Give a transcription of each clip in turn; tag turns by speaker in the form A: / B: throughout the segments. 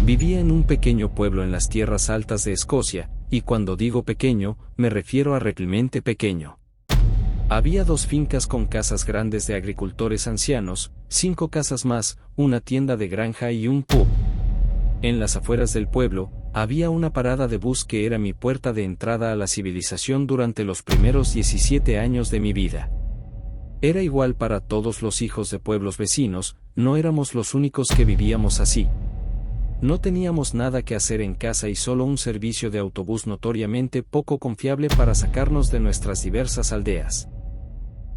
A: Vivía en un pequeño pueblo en las tierras altas de Escocia, y cuando digo pequeño, me refiero a realmente pequeño. Había 2 fincas con casas grandes de agricultores ancianos, 5 casas más, una tienda de granja y un pub. En las afueras del pueblo, había una parada de bus que era mi puerta de entrada a la civilización durante los primeros 17 años de mi vida. Era igual para todos los hijos de pueblos vecinos, no éramos los únicos que vivíamos así. No teníamos nada que hacer en casa y solo un servicio de autobús notoriamente poco confiable para sacarnos de nuestras diversas aldeas.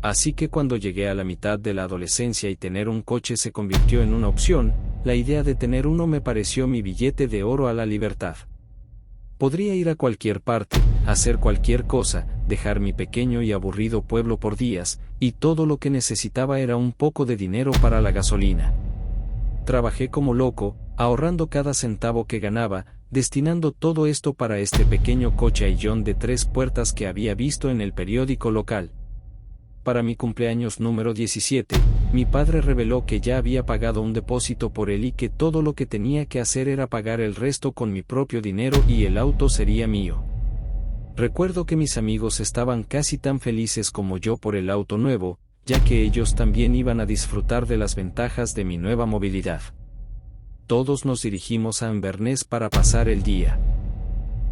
A: Así que cuando llegué a la mitad de la adolescencia y tener un coche se convirtió en una opción, la idea de tener uno me pareció mi billete de oro a la libertad. Podría ir a cualquier parte, hacer cualquier cosa, dejar mi pequeño y aburrido pueblo por días, y todo lo que necesitaba era un poco de dinero para la gasolina. Trabajé como loco, ahorrando cada centavo que ganaba, destinando todo esto para este pequeño coche Aillon de 3 puertas que había visto en el periódico local. Para mi cumpleaños número 17, mi padre reveló que ya había pagado un depósito por él y que todo lo que tenía que hacer era pagar el resto con mi propio dinero y el auto sería mío. Recuerdo que mis amigos estaban casi tan felices como yo por el auto nuevo, ya que ellos también iban a disfrutar de las ventajas de mi nueva movilidad. Todos nos dirigimos a Inverness para pasar el día.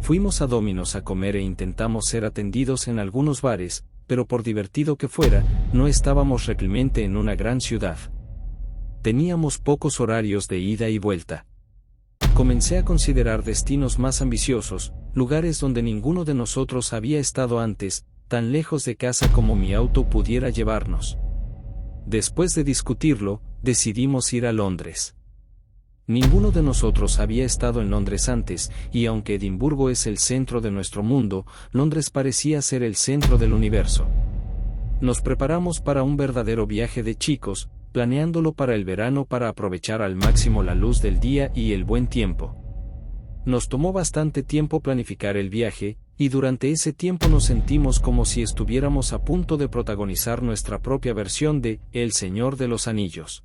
A: Fuimos a Domino's a comer e intentamos ser atendidos en algunos bares, pero por divertido que fuera, no estábamos realmente en una gran ciudad. Teníamos pocos horarios de ida y vuelta. Comencé a considerar destinos más ambiciosos, lugares donde ninguno de nosotros había estado antes, tan lejos de casa como mi auto pudiera llevarnos. Después de discutirlo, decidimos ir a Londres. Ninguno de nosotros había estado en Londres antes, y aunque Edimburgo es el centro de nuestro mundo, Londres parecía ser el centro del universo. Nos preparamos para un verdadero viaje de chicos, planeándolo para el verano para aprovechar al máximo la luz del día y el buen tiempo. Nos tomó bastante tiempo planificar el viaje, y durante ese tiempo nos sentimos como si estuviéramos a punto de protagonizar nuestra propia versión de El Señor de los Anillos.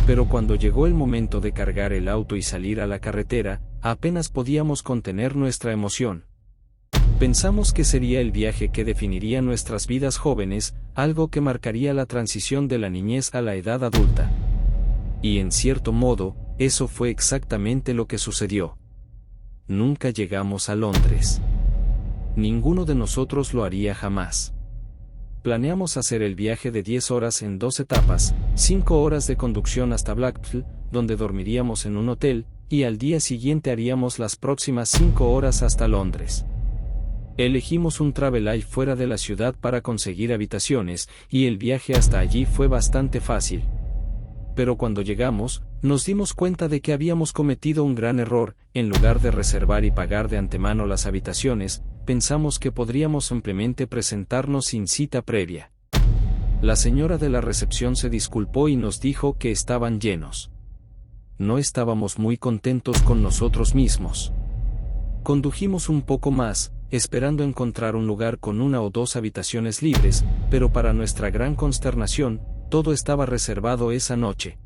A: Pero cuando llegó el momento de cargar el auto y salir a la carretera, apenas podíamos contener nuestra emoción. Pensamos que sería el viaje que definiría nuestras vidas jóvenes, algo que marcaría la transición de la niñez a la edad adulta. Y en cierto modo, eso fue exactamente lo que sucedió. Nunca llegamos a Londres. Ninguno de nosotros lo haría jamás. Planeamos hacer el viaje de 10 horas en 2 etapas, 5 horas de conducción hasta Blackpool, donde dormiríamos en un hotel, y al día siguiente haríamos las próximas 5 horas hasta Londres. Elegimos un Travelay fuera de la ciudad para conseguir habitaciones, y el viaje hasta allí fue bastante fácil. Pero cuando llegamos, nos dimos cuenta de que habíamos cometido un gran error. En lugar de reservar y pagar de antemano las habitaciones, pensamos que podríamos simplemente presentarnos sin cita previa. La señora de la recepción se disculpó y nos dijo que estaban llenos. No estábamos muy contentos con nosotros mismos. Condujimos un poco más, esperando encontrar un lugar con 1 o 2 habitaciones libres, pero para nuestra gran consternación, todo estaba reservado esa noche.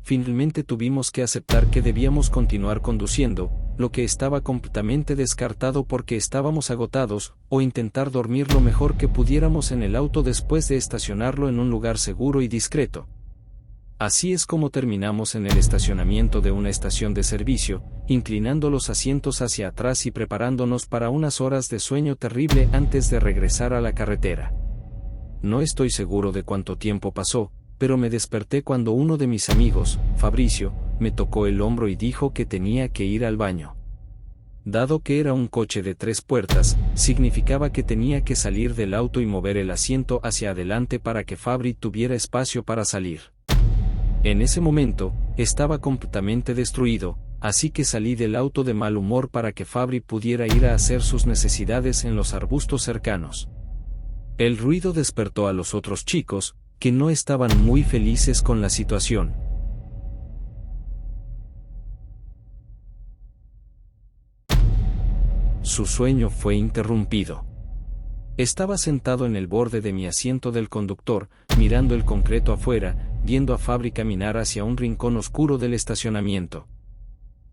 A: Finalmente tuvimos que aceptar que debíamos continuar conduciendo, lo que estaba completamente descartado porque estábamos agotados, o intentar dormir lo mejor que pudiéramos en el auto después de estacionarlo en un lugar seguro y discreto. Así es como terminamos en el estacionamiento de una estación de servicio, inclinando los asientos hacia atrás y preparándonos para unas horas de sueño terrible antes de regresar a la carretera. No estoy seguro de cuánto tiempo pasó, pero me desperté cuando uno de mis amigos, Fabricio, me tocó el hombro y dijo que tenía que ir al baño. Dado que era un coche de 3 puertas, significaba que tenía que salir del auto y mover el asiento hacia adelante para que Fabri tuviera espacio para salir. En ese momento, estaba completamente destruido, así que salí del auto de mal humor para que Fabri pudiera ir a hacer sus necesidades en los arbustos cercanos. El ruido despertó a los otros chicos, que no estaban muy felices con la situación. Su sueño fue interrumpido. Estaba sentado en el borde de mi asiento del conductor, mirando el concreto afuera, viendo a Fabri caminar hacia un rincón oscuro del estacionamiento.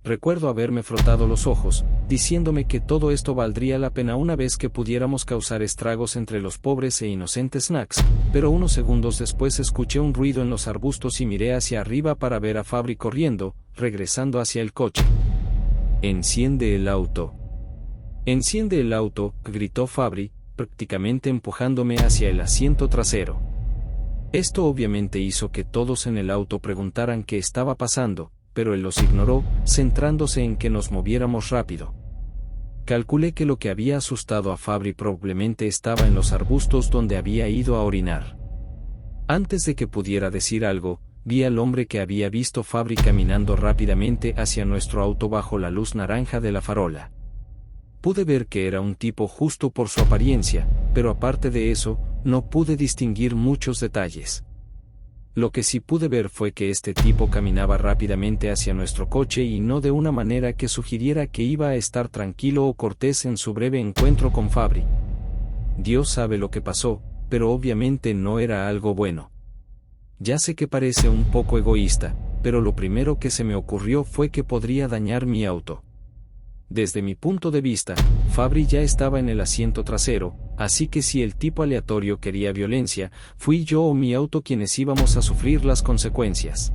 A: Recuerdo haberme frotado los ojos, diciéndome que todo esto valdría la pena una vez que pudiéramos causar estragos entre los pobres e inocentes Snacks, pero unos segundos después escuché un ruido en los arbustos y miré hacia arriba para ver a Fabry corriendo, regresando hacia el coche. «Enciende el auto». «Enciende el auto», gritó Fabry, prácticamente empujándome hacia el asiento trasero. Esto obviamente hizo que todos en el auto preguntaran qué estaba pasando, pero él los ignoró, centrándose en que nos moviéramos rápido. Calculé que lo que había asustado a Fabry probablemente estaba en los arbustos donde había ido a orinar. Antes de que pudiera decir algo, vi al hombre que había visto Fabry caminando rápidamente hacia nuestro auto bajo la luz naranja de la farola. Pude ver que era un tipo justo por su apariencia, pero aparte de eso, no pude distinguir muchos detalles. Lo que sí pude ver fue que este tipo caminaba rápidamente hacia nuestro coche y no de una manera que sugiriera que iba a estar tranquilo o cortés en su breve encuentro con Fabry. Dios sabe lo que pasó, pero obviamente no era algo bueno. Ya sé que parece un poco egoísta, pero lo primero que se me ocurrió fue que podría dañar mi auto. Desde mi punto de vista, Fabry ya estaba en el asiento trasero, así que si el tipo aleatorio quería violencia, fui yo o mi auto quienes íbamos a sufrir las consecuencias.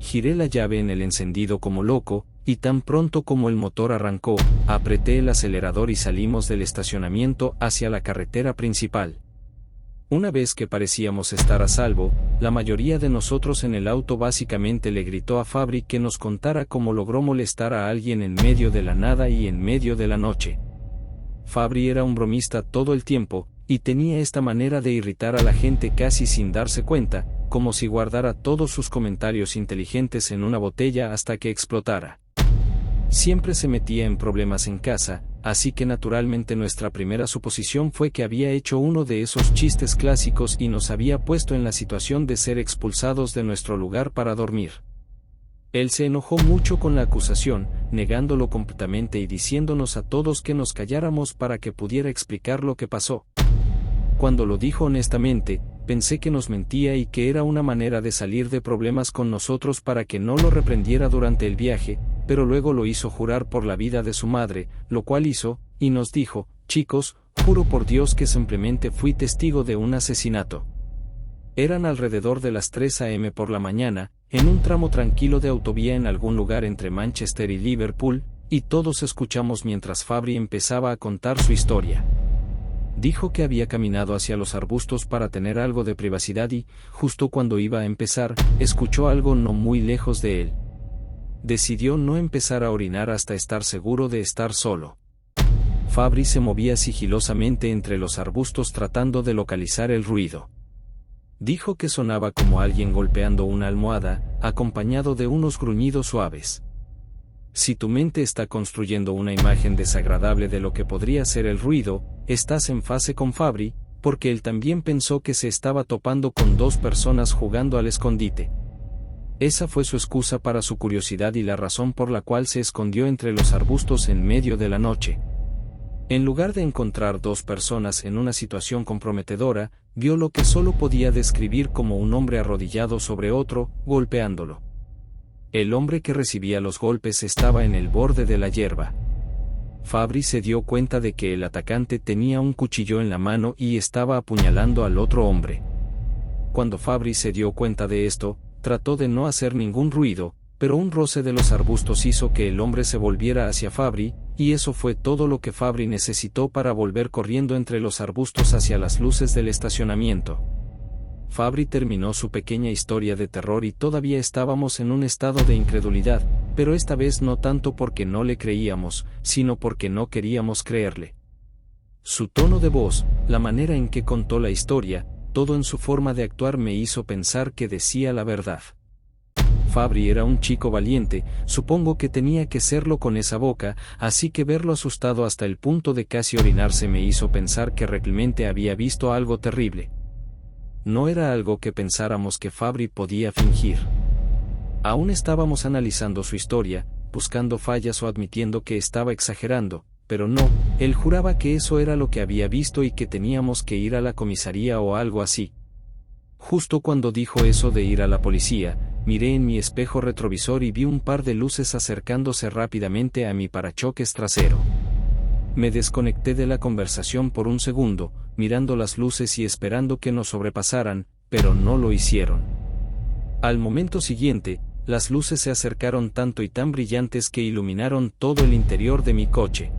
A: Giré la llave en el encendido como loco, y tan pronto como el motor arrancó, apreté el acelerador y salimos del estacionamiento hacia la carretera principal. Una vez que parecíamos estar a salvo, la mayoría de nosotros en el auto básicamente le gritó a Fabry que nos contara cómo logró molestar a alguien en medio de la nada y en medio de la noche. Fabry era un bromista todo el tiempo, y tenía esta manera de irritar a la gente casi sin darse cuenta, como si guardara todos sus comentarios inteligentes en una botella hasta que explotara. Siempre se metía en problemas en casa, así que naturalmente nuestra primera suposición fue que había hecho uno de esos chistes clásicos y nos había puesto en la situación de ser expulsados de nuestro lugar para dormir. Él se enojó mucho con la acusación, negándolo completamente y diciéndonos a todos que nos calláramos para que pudiera explicar lo que pasó. Cuando lo dijo honestamente, pensé que nos mentía y que era una manera de salir de problemas con nosotros para que no lo reprendiera durante el viaje, pero luego lo hizo jurar por la vida de su madre, lo cual hizo, y nos dijo: «Chicos, juro por Dios que simplemente fui testigo de un asesinato». Eran alrededor de las 3 a.m. por la mañana, en un tramo tranquilo de autovía en algún lugar entre Manchester y Liverpool, y todos escuchamos mientras Fabry empezaba a contar su historia. Dijo que había caminado hacia los arbustos para tener algo de privacidad y, justo cuando iba a empezar, escuchó algo no muy lejos de él. Decidió no empezar a orinar hasta estar seguro de estar solo. Fabry se movía sigilosamente entre los arbustos tratando de localizar el ruido. Dijo que sonaba como alguien golpeando una almohada, acompañado de unos gruñidos suaves. Si tu mente está construyendo una imagen desagradable de lo que podría ser el ruido, estás en fase con Fabry, porque él también pensó que se estaba topando con dos personas jugando al escondite. Esa fue su excusa para su curiosidad y la razón por la cual se escondió entre los arbustos en medio de la noche. En lugar de encontrar dos personas en una situación comprometedora, vio lo que solo podía describir como un hombre arrodillado sobre otro, golpeándolo. El hombre que recibía los golpes estaba en el borde de la hierba. Fabry se dio cuenta de que el atacante tenía un cuchillo en la mano y estaba apuñalando al otro hombre. Cuando Fabry se dio cuenta de esto, trató de no hacer ningún ruido, pero un roce de los arbustos hizo que el hombre se volviera hacia Fabry, y eso fue todo lo que Fabry necesitó para volver corriendo entre los arbustos hacia las luces del estacionamiento. Fabry terminó su pequeña historia de terror y todavía estábamos en un estado de incredulidad, pero esta vez no tanto porque no le creíamos, sino porque no queríamos creerle. Su tono de voz, la manera en que contó la historia, todo en su forma de actuar me hizo pensar que decía la verdad. Fabry era un chico valiente, supongo que tenía que serlo con esa boca, así que verlo asustado hasta el punto de casi orinarse me hizo pensar que realmente había visto algo terrible. No era algo que pensáramos que Fabry podía fingir. Aún estábamos analizando su historia, buscando fallas o admitiendo que estaba exagerando, pero no, él juraba que eso era lo que había visto y que teníamos que ir a la comisaría o algo así. Justo cuando dijo eso de ir a la policía, miré en mi espejo retrovisor y vi un par de luces acercándose rápidamente a mi parachoques trasero. Me desconecté de la conversación por un segundo, mirando las luces y esperando que nos sobrepasaran, pero no lo hicieron. Al momento siguiente, las luces se acercaron tanto y tan brillantes que iluminaron todo el interior de mi coche.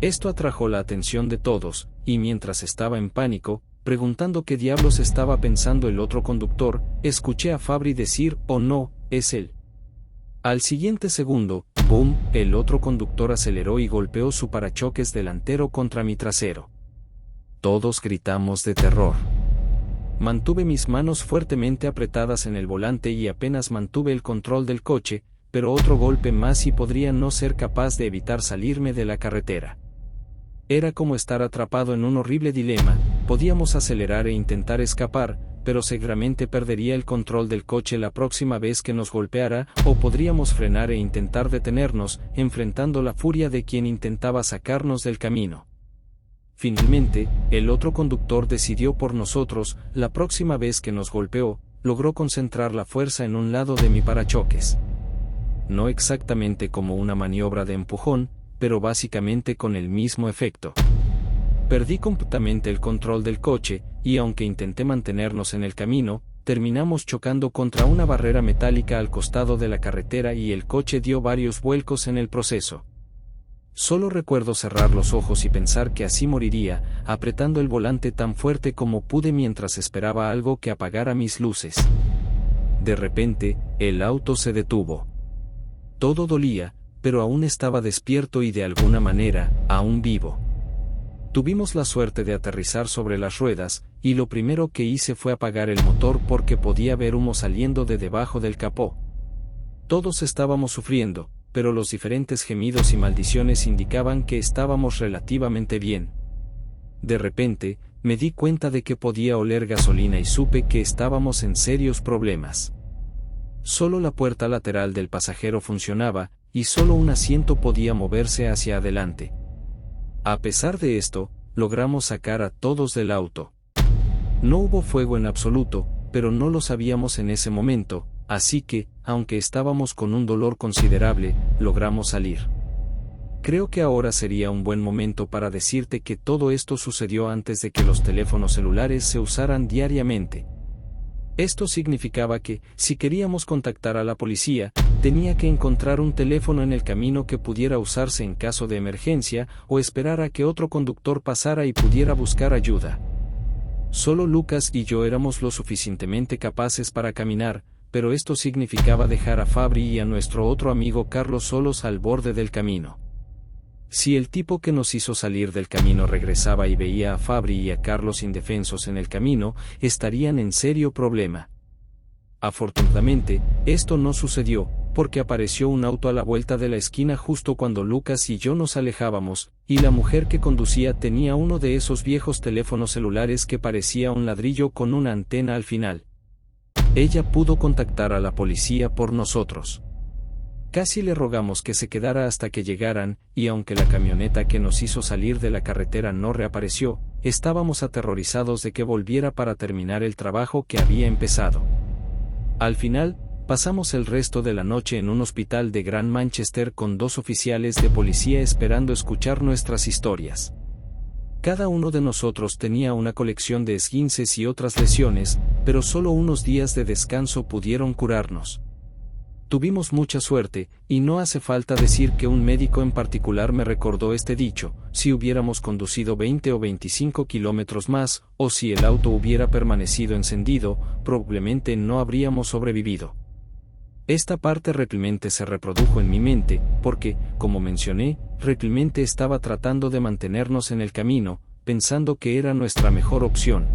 A: Esto atrajo la atención de todos, y mientras estaba en pánico, preguntando qué diablos estaba pensando el otro conductor, escuché a Fabri decir: «Oh no, es él». Al siguiente segundo, ¡boom!, el otro conductor aceleró y golpeó su parachoques delantero contra mi trasero. Todos gritamos de terror. Mantuve mis manos fuertemente apretadas en el volante y apenas mantuve el control del coche, pero otro golpe más y podría no ser capaz de evitar salirme de la carretera. Era como estar atrapado en un horrible dilema: podíamos acelerar e intentar escapar, pero seguramente perdería el control del coche la próxima vez que nos golpeara, o podríamos frenar e intentar detenernos, enfrentando la furia de quien intentaba sacarnos del camino. Finalmente, el otro conductor decidió por nosotros. La próxima vez que nos golpeó, logró concentrar la fuerza en un lado de mi parachoques. No exactamente como una maniobra de empujón, pero básicamente con el mismo efecto. Perdí completamente el control del coche, y aunque intenté mantenernos en el camino, terminamos chocando contra una barrera metálica al costado de la carretera y el coche dio varios vuelcos en el proceso. Solo recuerdo cerrar los ojos y pensar que así moriría, apretando el volante tan fuerte como pude mientras esperaba algo que apagara mis luces. De repente, el auto se detuvo. Todo dolía, pero aún estaba despierto y de alguna manera, aún vivo. Tuvimos la suerte de aterrizar sobre las ruedas, y lo primero que hice fue apagar el motor porque podía ver humo saliendo de debajo del capó. Todos estábamos sufriendo, pero los diferentes gemidos y maldiciones indicaban que estábamos relativamente bien. De repente, me di cuenta de que podía oler gasolina y supe que estábamos en serios problemas. Solo la puerta lateral del pasajero funcionaba, y solo un asiento podía moverse hacia adelante. A pesar de esto, logramos sacar a todos del auto. No hubo fuego en absoluto, pero no lo sabíamos en ese momento, así que, aunque estábamos con un dolor considerable, logramos salir. Creo que ahora sería un buen momento para decirte que todo esto sucedió antes de que los teléfonos celulares se usaran diariamente. Esto significaba que, si queríamos contactar a la policía, tenía que encontrar un teléfono en el camino que pudiera usarse en caso de emergencia, o esperar a que otro conductor pasara y pudiera buscar ayuda. Solo Lucas y yo éramos lo suficientemente capaces para caminar, pero esto significaba dejar a Fabri y a nuestro otro amigo Carlos solos al borde del camino. Si el tipo que nos hizo salir del camino regresaba y veía a Fabri y a Carlos indefensos en el camino, estarían en serio problema. Afortunadamente, esto no sucedió, porque apareció un auto a la vuelta de la esquina justo cuando Lucas y yo nos alejábamos, y la mujer que conducía tenía uno de esos viejos teléfonos celulares que parecía un ladrillo con una antena al final. Ella pudo contactar a la policía por nosotros. Casi le rogamos que se quedara hasta que llegaran, y aunque la camioneta que nos hizo salir de la carretera no reapareció, estábamos aterrorizados de que volviera para terminar el trabajo que había empezado. Al final, pasamos el resto de la noche en un hospital de Gran Manchester con 2 oficiales de policía esperando escuchar nuestras historias. Cada uno de nosotros tenía una colección de esguinces y otras lesiones, pero solo unos días de descanso pudieron curarnos. Tuvimos mucha suerte, y no hace falta decir que un médico en particular me recordó este dicho: si hubiéramos conducido 20 o 25 kilómetros más, o si el auto hubiera permanecido encendido, probablemente no habríamos sobrevivido. Esta parte realmente se reprodujo en mi mente, porque, como mencioné, realmente estaba tratando de mantenernos en el camino, pensando que era nuestra mejor opción.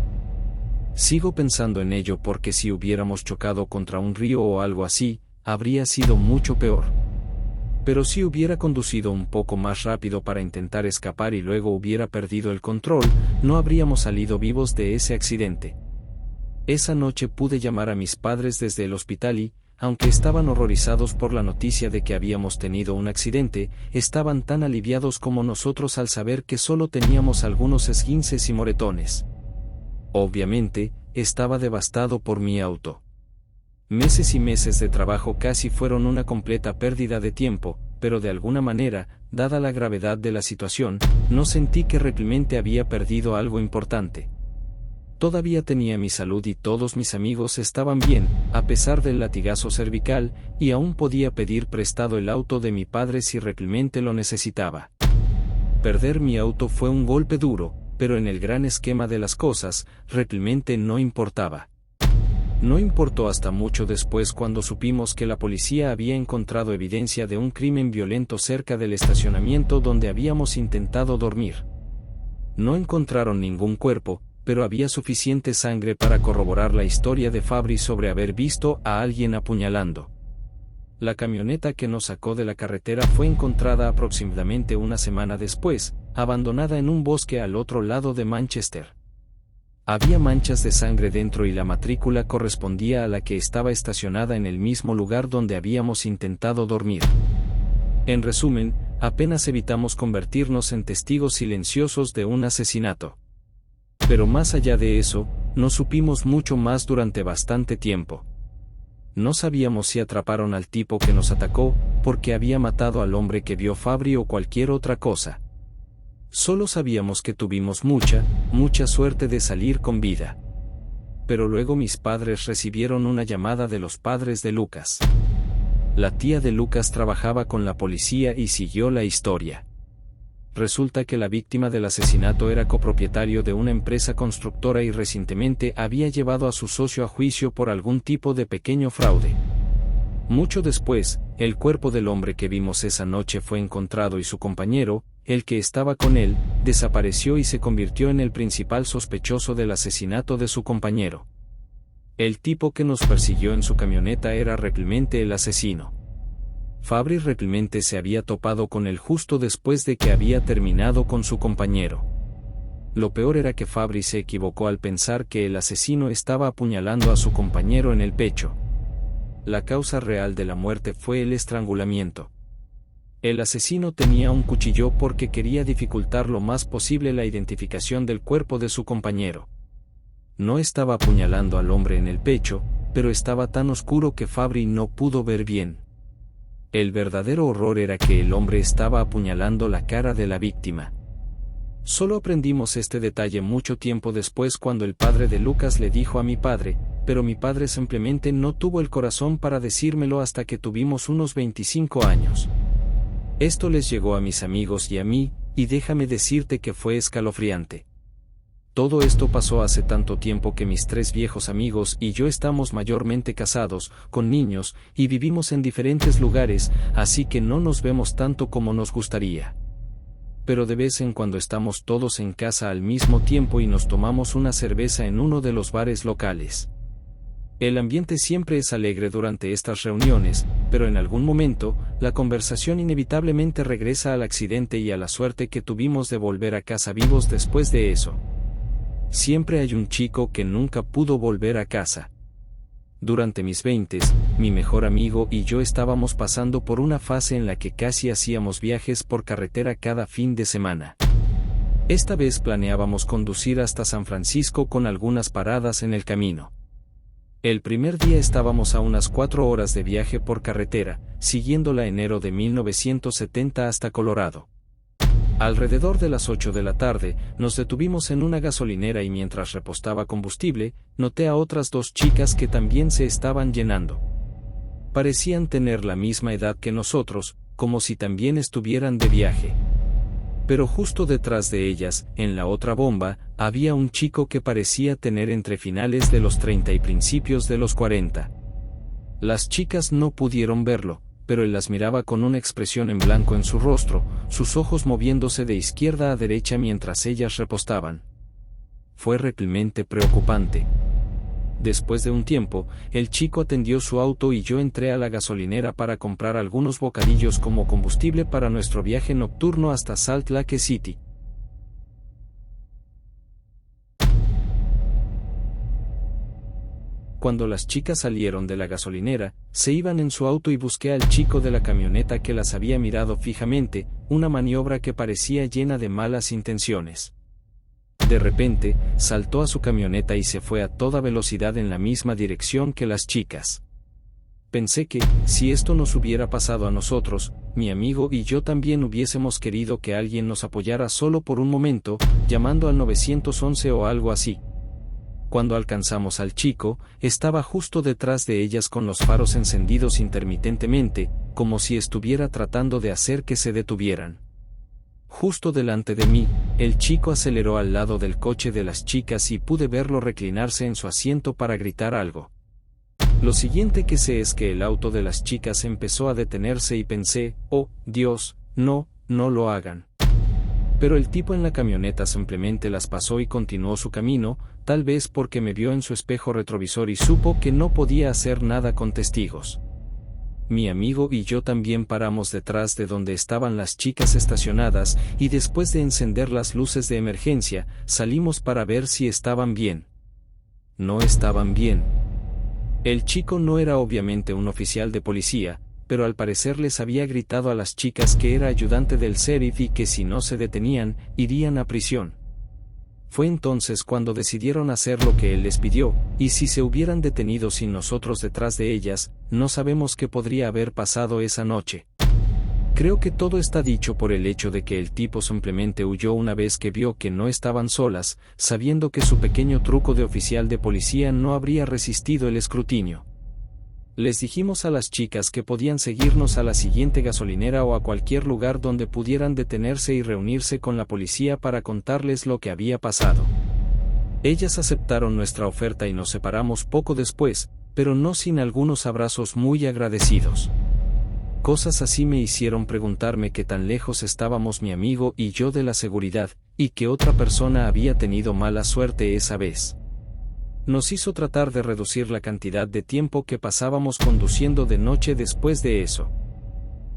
A: Sigo pensando en ello porque si hubiéramos chocado contra un río o algo así, habría sido mucho peor. Pero si hubiera conducido un poco más rápido para intentar escapar y luego hubiera perdido el control, no habríamos salido vivos de ese accidente. Esa noche pude llamar a mis padres desde el hospital y, aunque estaban horrorizados por la noticia de que habíamos tenido un accidente, estaban tan aliviados como nosotros al saber que solo teníamos algunos esguinces y moretones. Obviamente, estaba devastado por mi auto. Meses y meses de trabajo casi fueron una completa pérdida de tiempo, pero de alguna manera, dada la gravedad de la situación, no sentí que realmente había perdido algo importante. Todavía tenía mi salud y todos mis amigos estaban bien, a pesar del latigazo cervical, y aún podía pedir prestado el auto de mi padre si realmente lo necesitaba. Perder mi auto fue un golpe duro, pero en el gran esquema de las cosas, realmente no importaba. No importó hasta mucho después cuando supimos que la policía había encontrado evidencia de un crimen violento cerca del estacionamiento donde habíamos intentado dormir. No encontraron ningún cuerpo, pero había suficiente sangre para corroborar la historia de Fabri sobre haber visto a alguien apuñalando. La camioneta que nos sacó de la carretera fue encontrada aproximadamente una semana después, abandonada en un bosque al otro lado de Manchester. Había manchas de sangre dentro y la matrícula correspondía a la que estaba estacionada en el mismo lugar donde habíamos intentado dormir. En resumen, apenas evitamos convertirnos en testigos silenciosos de un asesinato. Pero más allá de eso, no supimos mucho más durante bastante tiempo. No sabíamos si atraparon al tipo que nos atacó, porque había matado al hombre que vio Fabri o cualquier otra cosa. Solo sabíamos que tuvimos mucha suerte de salir con vida. Pero luego mis padres recibieron una llamada de los padres de Lucas. La tía de Lucas trabajaba con la policía y siguió la historia. Resulta que la víctima del asesinato era copropietario de una empresa constructora y recientemente había llevado a su socio a juicio por algún tipo de pequeño fraude. Mucho después, el cuerpo del hombre que vimos esa noche fue encontrado y su compañero, el que estaba con él, desapareció y se convirtió en el principal sospechoso del asesinato de su compañero. El tipo que nos persiguió en su camioneta era realmente el asesino. Fabri realmente se había topado con él justo después de que había terminado con su compañero. Lo peor era que Fabri se equivocó al pensar que el asesino estaba apuñalando a su compañero en el pecho. La causa real de la muerte fue el estrangulamiento. El asesino tenía un cuchillo porque quería dificultar lo más posible la identificación del cuerpo de su compañero. No estaba apuñalando al hombre en el pecho, pero estaba tan oscuro que Fabri no pudo ver bien. El verdadero horror era que el hombre estaba apuñalando la cara de la víctima. Solo aprendimos este detalle mucho tiempo después cuando el padre de Lucas le dijo a mi padre, pero mi padre simplemente no tuvo el corazón para decírmelo hasta que tuvimos unos 25 años. Esto les llegó a mis amigos y a mí, y déjame decirte que fue escalofriante. Todo esto pasó hace tanto tiempo que mis 3 viejos amigos y yo estamos mayormente casados, con niños, y vivimos en diferentes lugares, así que no nos vemos tanto como nos gustaría. Pero de vez en cuando estamos todos en casa al mismo tiempo y nos tomamos una cerveza en uno de los bares locales. El ambiente siempre es alegre durante estas reuniones, pero en algún momento, la conversación inevitablemente regresa al accidente y a la suerte que tuvimos de volver a casa vivos después de eso. Siempre hay un chico que nunca pudo volver a casa. Durante mis 20s, mi mejor amigo y yo estábamos pasando por una fase en la que casi hacíamos viajes por carretera cada fin de semana. Esta vez planeábamos conducir hasta San Francisco con algunas paradas en el camino. El primer día estábamos a unas 4 horas de viaje por carretera, siguiéndola enero de 1970 hasta Colorado. Alrededor de las 8 de la tarde, nos detuvimos en una gasolinera y mientras repostaba combustible, noté a otras 2 chicas que también se estaban llenando. Parecían tener la misma edad que nosotros, como si también estuvieran de viaje. Pero justo detrás de ellas, en la otra bomba, había un chico que parecía tener entre finales de los 30 y principios de los 40. Las chicas no pudieron verlo, pero él las miraba con una expresión en blanco en su rostro, sus ojos moviéndose de izquierda a derecha mientras ellas repostaban. Fue realmente preocupante. Después de un tiempo, el chico atendió su auto y yo entré a la gasolinera para comprar algunos bocadillos como combustible para nuestro viaje nocturno hasta Salt Lake City. Cuando las chicas salieron de la gasolinera, se iban en su auto y busqué al chico de la camioneta que las había mirado fijamente, una maniobra que parecía llena de malas intenciones. De repente, saltó a su camioneta y se fue a toda velocidad en la misma dirección que las chicas. Pensé que, si esto nos hubiera pasado a nosotros, mi amigo y yo también hubiésemos querido que alguien nos apoyara solo por un momento, llamando al 911 o algo así. Cuando alcanzamos al chico, estaba justo detrás de ellas con los faros encendidos intermitentemente, como si estuviera tratando de hacer que se detuvieran. Justo delante de mí, el chico aceleró al lado del coche de las chicas y pude verlo reclinarse en su asiento para gritar algo. Lo siguiente que sé es que el auto de las chicas empezó a detenerse y pensé, oh, Dios, no lo hagan. Pero el tipo en la camioneta simplemente las pasó y continuó su camino, tal vez porque me vio en su espejo retrovisor y supo que no podía hacer nada con testigos. Mi amigo y yo también paramos detrás de donde estaban las chicas estacionadas y después de encender las luces de emergencia, salimos para ver si estaban bien. No estaban bien. El chico no era obviamente un oficial de policía, pero al parecer les había gritado a las chicas que era ayudante del sheriff y que si no se detenían, irían a prisión. Fue entonces cuando decidieron hacer lo que él les pidió, y si se hubieran detenido sin nosotros detrás de ellas, no sabemos qué podría haber pasado esa noche. Creo que todo está dicho por el hecho de que el tipo simplemente huyó una vez que vio que no estaban solas, sabiendo que su pequeño truco de oficial de policía no habría resistido el escrutinio. Les dijimos a las chicas que podían seguirnos a la siguiente gasolinera o a cualquier lugar donde pudieran detenerse y reunirse con la policía para contarles lo que había pasado. Ellas aceptaron nuestra oferta y nos separamos poco después, pero no sin algunos abrazos muy agradecidos. Cosas así me hicieron preguntarme qué tan lejos estábamos mi amigo y yo de la seguridad, y que otra persona había tenido mala suerte esa vez. Nos hizo tratar de reducir la cantidad de tiempo que pasábamos conduciendo de noche después de eso.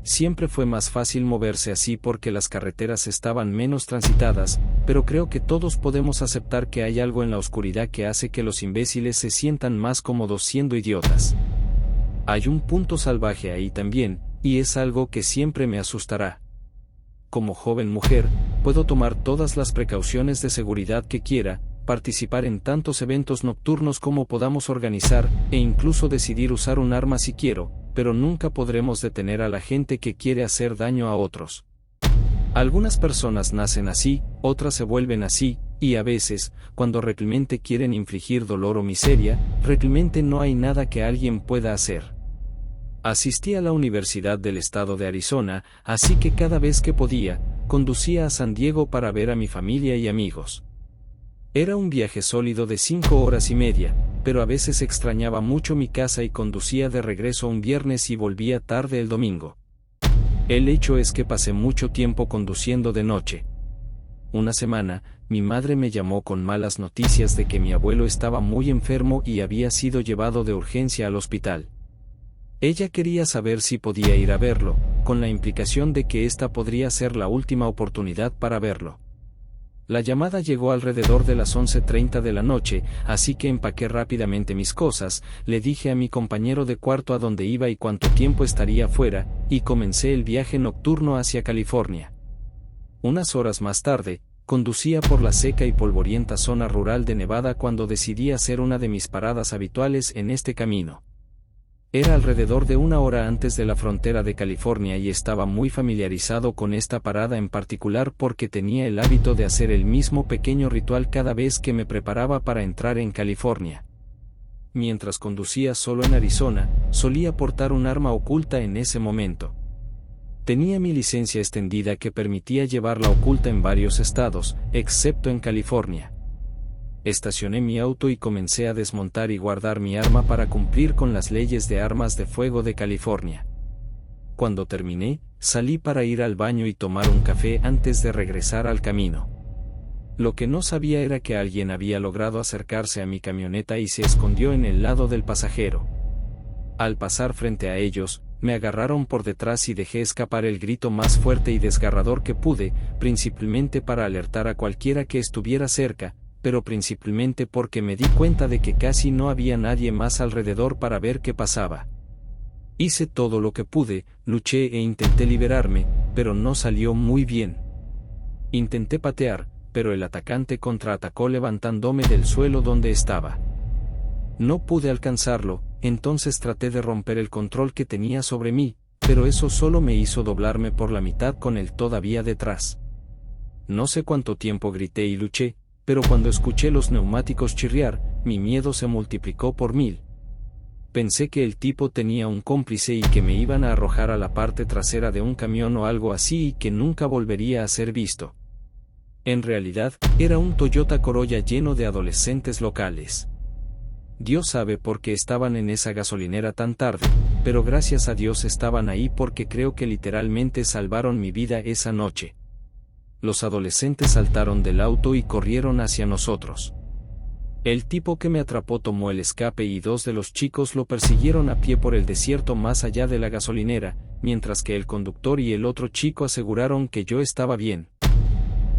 A: Siempre fue más fácil moverse así porque las carreteras estaban menos transitadas, pero creo que todos podemos aceptar que hay algo en la oscuridad que hace que los imbéciles se sientan más cómodos siendo idiotas. Hay un punto salvaje ahí también, y es algo que siempre me asustará. Como joven mujer, puedo tomar todas las precauciones de seguridad que quiera, participar en tantos eventos nocturnos como podamos organizar, e incluso decidir usar un arma si quiero, pero nunca podremos detener a la gente que quiere hacer daño a otros. Algunas personas nacen así, otras se vuelven así, y a veces, cuando realmente quieren infligir dolor o miseria, realmente no hay nada que alguien pueda hacer. Asistí a la Universidad del Estado de Arizona, así que cada vez que podía, conducía a San Diego para ver a mi familia y amigos. Era un viaje sólido de 5 horas y media, pero a veces extrañaba mucho mi casa y conducía de regreso un viernes y volvía tarde el domingo. El hecho es que pasé mucho tiempo conduciendo de noche. Una semana, mi madre me llamó con malas noticias de que mi abuelo estaba muy enfermo y había sido llevado de urgencia al hospital. Ella quería saber si podía ir a verlo, con la implicación de que esta podría ser la última oportunidad para verlo. La llamada llegó alrededor de las 11:30 de la noche, así que empaqué rápidamente mis cosas, le dije a mi compañero de cuarto a dónde iba y cuánto tiempo estaría fuera, y comencé el viaje nocturno hacia California. Unas horas más tarde, conducía por la seca y polvorienta zona rural de Nevada cuando decidí hacer una de mis paradas habituales en este camino. Era alrededor de 1 hora antes de la frontera de California y estaba muy familiarizado con esta parada en particular porque tenía el hábito de hacer el mismo pequeño ritual cada vez que me preparaba para entrar en California. Mientras conducía solo en Arizona, solía portar un arma oculta en ese momento. Tenía mi licencia extendida que permitía llevarla oculta en varios estados, excepto en California. Estacioné mi auto y comencé a desmontar y guardar mi arma para cumplir con las leyes de armas de fuego de California. Cuando terminé, salí para ir al baño y tomar un café antes de regresar al camino. Lo que no sabía era que alguien había logrado acercarse a mi camioneta y se escondió en el lado del pasajero. Al pasar frente a ellos, me agarraron por detrás y dejé escapar el grito más fuerte y desgarrador que pude, principalmente para alertar a cualquiera que estuviera cerca, pero principalmente porque me di cuenta de que casi no había nadie más alrededor para ver qué pasaba. Hice todo lo que pude, luché e intenté liberarme, pero no salió muy bien. Intenté patear, pero el atacante contraatacó levantándome del suelo donde estaba. No pude alcanzarlo, entonces traté de romper el control que tenía sobre mí, pero eso solo me hizo doblarme por la mitad con él todavía detrás. No sé cuánto tiempo grité y luché, pero cuando escuché los neumáticos chirriar, mi miedo se multiplicó por 1000. Pensé que el tipo tenía un cómplice y que me iban a arrojar a la parte trasera de un camión o algo así y que nunca volvería a ser visto. En realidad, era un Toyota Corolla lleno de adolescentes locales. Dios sabe por qué estaban en esa gasolinera tan tarde, pero gracias a Dios estaban ahí porque creo que literalmente salvaron mi vida esa noche. Los adolescentes saltaron del auto y corrieron hacia nosotros. El tipo que me atrapó tomó el escape y 2 de los chicos lo persiguieron a pie por el desierto más allá de la gasolinera, mientras que el conductor y el otro chico aseguraron que yo estaba bien.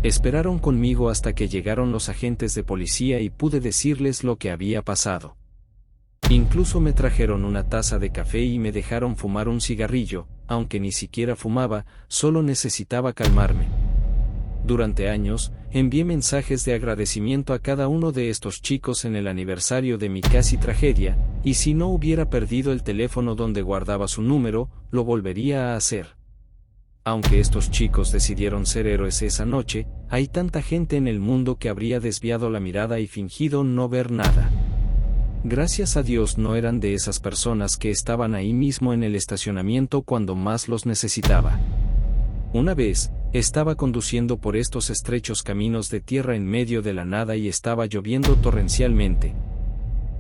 A: Esperaron conmigo hasta que llegaron los agentes de policía y pude decirles lo que había pasado. Incluso me trajeron una taza de café y me dejaron fumar un cigarrillo, aunque ni siquiera fumaba, solo necesitaba calmarme. Durante años, envié mensajes de agradecimiento a cada uno de estos chicos en el aniversario de mi casi tragedia, y si no hubiera perdido el teléfono donde guardaba su número, lo volvería a hacer. Aunque estos chicos decidieron ser héroes esa noche, hay tanta gente en el mundo que habría desviado la mirada y fingido no ver nada. Gracias a Dios no eran de esas personas que estaban ahí mismo en el estacionamiento cuando más los necesitaba. Una vez, estaba conduciendo por estos estrechos caminos de tierra en medio de la nada y estaba lloviendo torrencialmente.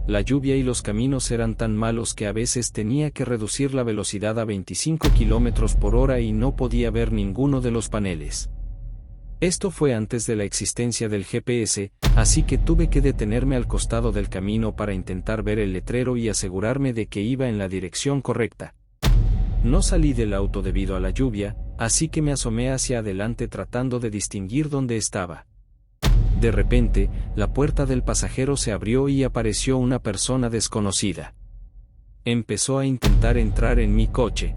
A: La lluvia y los caminos eran tan malos que a veces tenía que reducir la velocidad a 25 km/h y no podía ver ninguno de los paneles. Esto fue antes de la existencia del GPS, así que tuve que detenerme al costado del camino para intentar ver el letrero y asegurarme de que iba en la dirección correcta. No salí del auto debido a la lluvia, así que me asomé hacia adelante tratando de distinguir dónde estaba. De repente, la puerta del pasajero se abrió y apareció una persona desconocida. Empezó a intentar entrar en mi coche.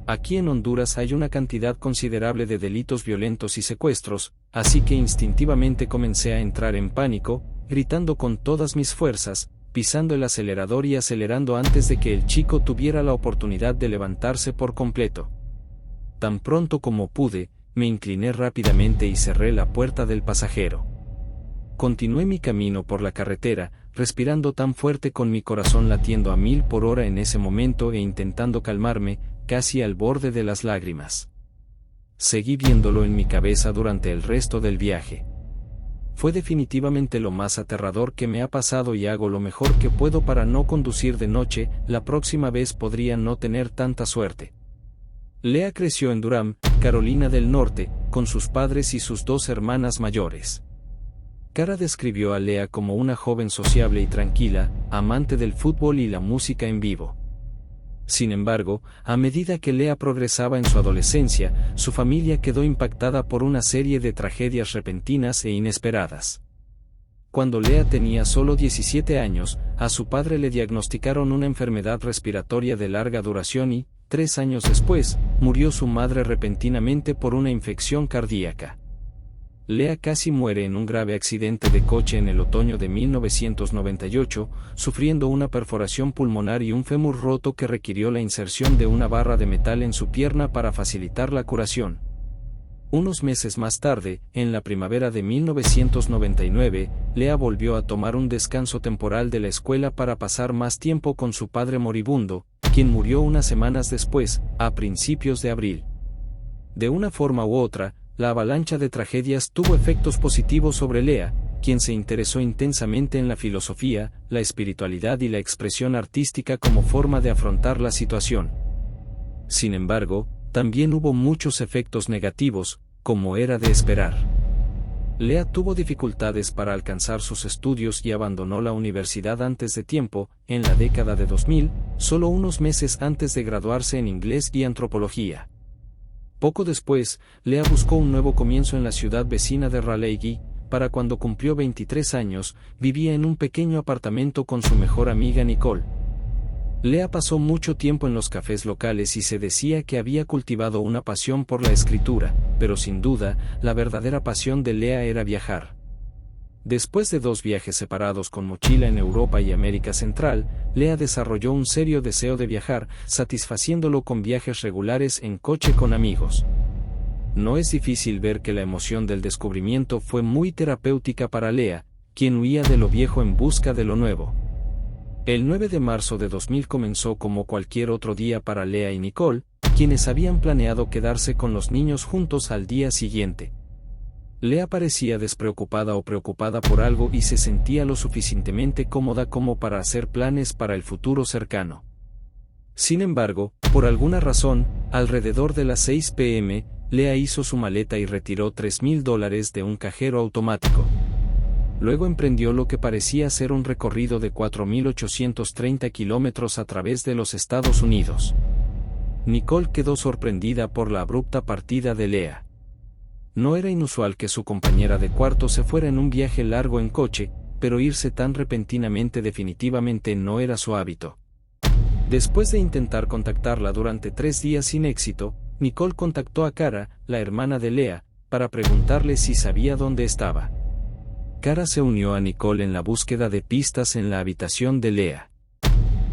A: Aquí en Honduras hay una cantidad considerable de delitos violentos y secuestros, así que instintivamente comencé a entrar en pánico, gritando con todas mis fuerzas, pisando el acelerador y acelerando antes de que el chico tuviera la oportunidad de levantarse por completo. Tan pronto como pude, me incliné rápidamente y cerré la puerta del pasajero. Continué mi camino por la carretera, respirando tan fuerte con mi corazón latiendo a 1000 por hora en ese momento e intentando calmarme, casi al borde de las lágrimas. Seguí viéndolo en mi cabeza durante el resto del viaje. Fue definitivamente lo más aterrador que me ha pasado y hago lo mejor que puedo para no conducir de noche, la próxima vez podría no tener tanta suerte. Lea creció en Durham, Carolina del Norte, con sus padres y sus 2 hermanas mayores. Cara describió a Lea como una joven sociable y tranquila, amante del fútbol y la música en vivo. Sin embargo, a medida que Lea progresaba en su adolescencia, su familia quedó impactada por una serie de tragedias repentinas e inesperadas. Cuando Lea tenía solo 17 años, a su padre le diagnosticaron una enfermedad respiratoria de larga duración y, 3 años después, murió su madre repentinamente por una infección cardíaca. Lea casi muere en un grave accidente de coche en el otoño de 1998, sufriendo una perforación pulmonar y un fémur roto que requirió la inserción de una barra de metal en su pierna para facilitar la curación. Unos meses más tarde, en la primavera de 1999, Lea volvió a tomar un descanso temporal de la escuela para pasar más tiempo con su padre moribundo, quien murió unas semanas después, a principios de abril. De una forma u otra, la avalancha de tragedias tuvo efectos positivos sobre Lea, quien se interesó intensamente en la filosofía, la espiritualidad y la expresión artística como forma de afrontar la situación. Sin embargo, también hubo muchos efectos negativos, como era de esperar. Lea tuvo dificultades para alcanzar sus estudios y abandonó la universidad antes de tiempo, en la década de 2000, solo unos meses antes de graduarse en inglés y antropología. Poco después, Lea buscó un nuevo comienzo en la ciudad vecina de Raleigh. Para cuando cumplió 23 años, vivía en un pequeño apartamento con su mejor amiga Nicole. Lea pasó mucho tiempo en los cafés locales y se decía que había cultivado una pasión por la escritura, pero sin duda, la verdadera pasión de Lea era viajar. Después de 2 viajes separados con mochila en Europa y América Central, Lea desarrolló un serio deseo de viajar, satisfaciéndolo con viajes regulares en coche con amigos. No es difícil ver que la emoción del descubrimiento fue muy terapéutica para Lea, quien huía de lo viejo en busca de lo nuevo. El 9 de marzo de 2000 comenzó como cualquier otro día para Lea y Nicole, quienes habían planeado quedarse con los niños juntos al día siguiente. Lea parecía despreocupada o preocupada por algo y se sentía lo suficientemente cómoda como para hacer planes para el futuro cercano. Sin embargo, por alguna razón, alrededor de las 6 p.m., Lea hizo su maleta y retiró $3,000 de un cajero automático. Luego emprendió lo que parecía ser un recorrido de 4.830 kilómetros a través de los Estados Unidos. Nicole quedó sorprendida por la abrupta partida de Lea. No era inusual que su compañera de cuarto se fuera en un viaje largo en coche, pero irse tan repentinamente definitivamente no era su hábito. Después de intentar contactarla durante 3 días sin éxito, Nicole contactó a Cara, la hermana de Lea, para preguntarle si sabía dónde estaba. Cara se unió a Nicole en la búsqueda de pistas en la habitación de Lea.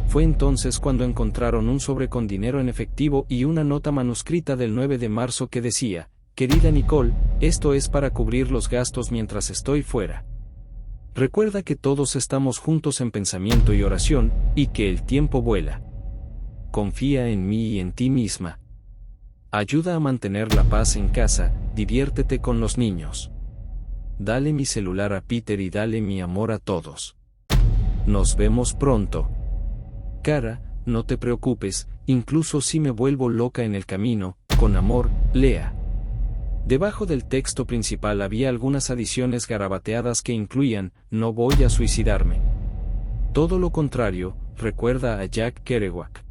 A: Fue entonces cuando encontraron un sobre con dinero en efectivo y una nota manuscrita del 9 de marzo que decía: «Querida Nicole, esto es para cubrir los gastos mientras estoy fuera. Recuerda que todos estamos juntos en pensamiento y oración, y que el tiempo vuela. Confía en mí y en ti misma. Ayuda a mantener la paz en casa, diviértete con los niños. Dale mi celular a Peter y dale mi amor a todos. Nos vemos pronto. Cara, no te preocupes, incluso si me vuelvo loca en el camino, con amor, Lea». Debajo del texto principal había algunas adiciones garabateadas que incluían: «No voy a suicidarme. Todo lo contrario, recuerda a Jack Kerouac».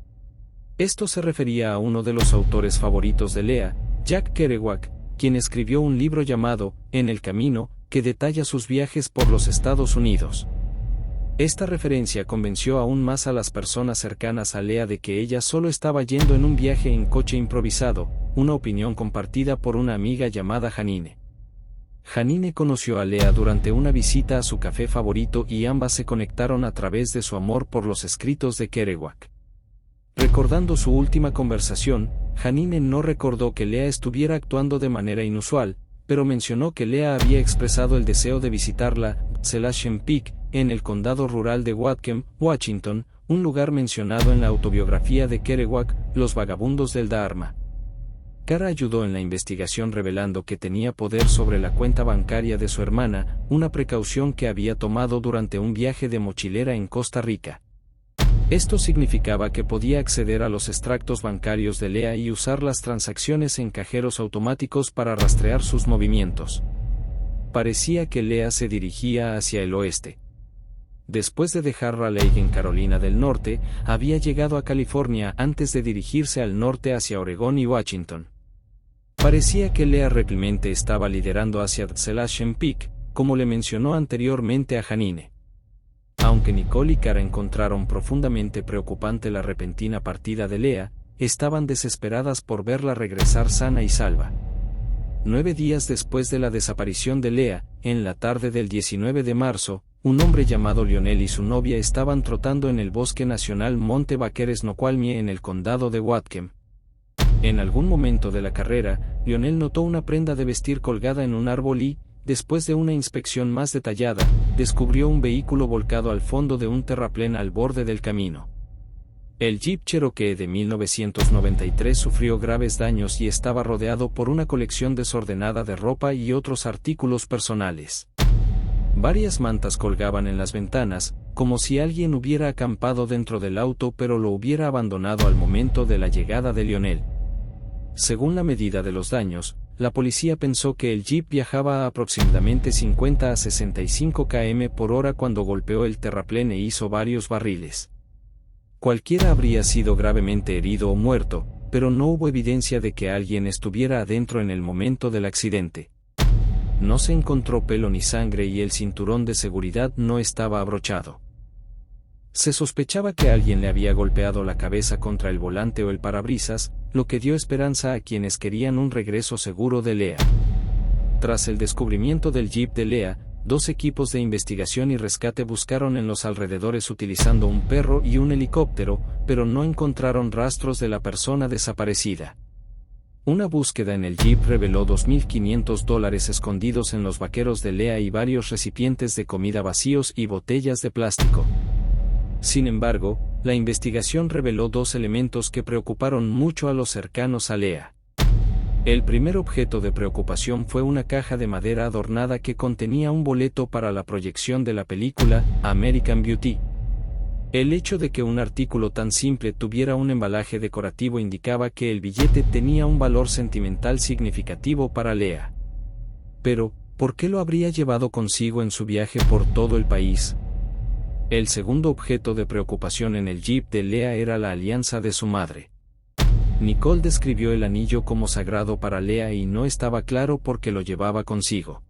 A: Esto se refería a uno de los autores favoritos de Lea, Jack Kerouac, quien escribió un libro llamado En el camino, que detalla sus viajes por los Estados Unidos. Esta referencia convenció aún más a las personas cercanas a Lea de que ella solo estaba yendo en un viaje en coche improvisado, una opinión compartida por una amiga llamada Janine. Janine conoció a Lea durante una visita a su café favorito y ambas se conectaron a través de su amor por los escritos de Kerouac. Recordando su última conversación, Janine no recordó que Lea estuviera actuando de manera inusual, pero mencionó que Lea había expresado el deseo de visitar la Appalachian Peak, en el condado rural de Whatcom, Washington, un lugar mencionado en la autobiografía de Kerouac, Los vagabundos del Dharma. Cara ayudó en la investigación revelando que tenía poder sobre la cuenta bancaria de su hermana, una precaución que había tomado durante un viaje de mochilera en Costa Rica. Esto significaba que podía acceder a los extractos bancarios de Lea y usar las transacciones en cajeros automáticos para rastrear sus movimientos. Parecía que Lea se dirigía hacia el oeste. Después de dejar Raleigh en Carolina del Norte, había llegado a California antes de dirigirse al norte hacia Oregón y Washington. Parecía que Lea realmente estaba liderando hacia Appalachian Peak, como le mencionó anteriormente a Janine. Aunque Nicole y Cara encontraron profundamente preocupante la repentina partida de Lea, estaban desesperadas por verla regresar sana y salva. 9 días después de la desaparición de Lea, en la tarde del 19 de marzo, un hombre llamado Lionel y su novia estaban trotando en el Bosque Nacional Monte Vaquero Snoqualmie en el condado de Whatcom. En algún momento de la carrera, Lionel notó una prenda de vestir colgada en un árbol y, después de una inspección más detallada, descubrió un vehículo volcado al fondo de un terraplén al borde del camino. El Jeep Cherokee de 1993 sufrió graves daños y estaba rodeado por una colección desordenada de ropa y otros artículos personales. Varias mantas colgaban en las ventanas, como si alguien hubiera acampado dentro del auto pero lo hubiera abandonado al momento de la llegada de Lionel. Según la medida de los daños, la policía pensó que el Jeep viajaba a aproximadamente 50 a 65 km/h cuando golpeó el terraplén e hizo varios barriles. Cualquiera habría sido gravemente herido o muerto, pero no hubo evidencia de que alguien estuviera adentro en el momento del accidente. No se encontró pelo ni sangre y el cinturón de seguridad no estaba abrochado. Se sospechaba que alguien le había golpeado la cabeza contra el volante o el parabrisas, lo que dio esperanza a quienes querían un regreso seguro de Lea. Tras el descubrimiento del Jeep de Lea, dos equipos de investigación y rescate buscaron en los alrededores utilizando un perro y un helicóptero, pero no encontraron rastros de la persona desaparecida. Una búsqueda en el jeep reveló $2.500 escondidos en los vaqueros de Leah y varios recipientes de comida vacíos y botellas de plástico. Sin embargo, la investigación reveló dos elementos que preocuparon mucho a los cercanos a Leah. El primer objeto de preocupación fue una caja de madera adornada que contenía un boleto para la proyección de la película American Beauty. El hecho de que un artículo tan simple tuviera un embalaje decorativo indicaba que el billete tenía un valor sentimental significativo para Leah. Pero, ¿por qué lo habría llevado consigo en su viaje por todo el país? El segundo objeto de preocupación en el jeep de Leah era la alianza de su madre. Nicole describió el anillo como sagrado para Leah y no estaba claro por qué lo llevaba consigo.